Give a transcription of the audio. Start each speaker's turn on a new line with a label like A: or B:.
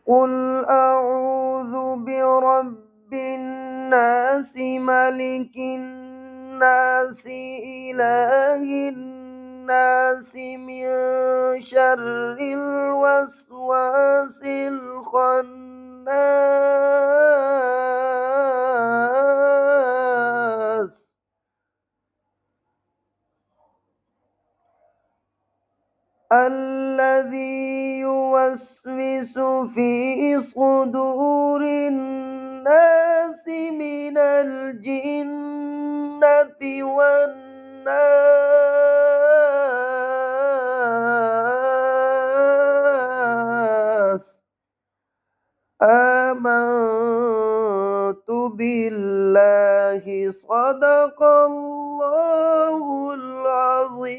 A: قل أعوذ برب الناس ملك الناس إله الناس من شر الوسواس الخناس الذي يوسوس في صدور الناس من الجنة والناس آمنت بالله صدق الله العظيم.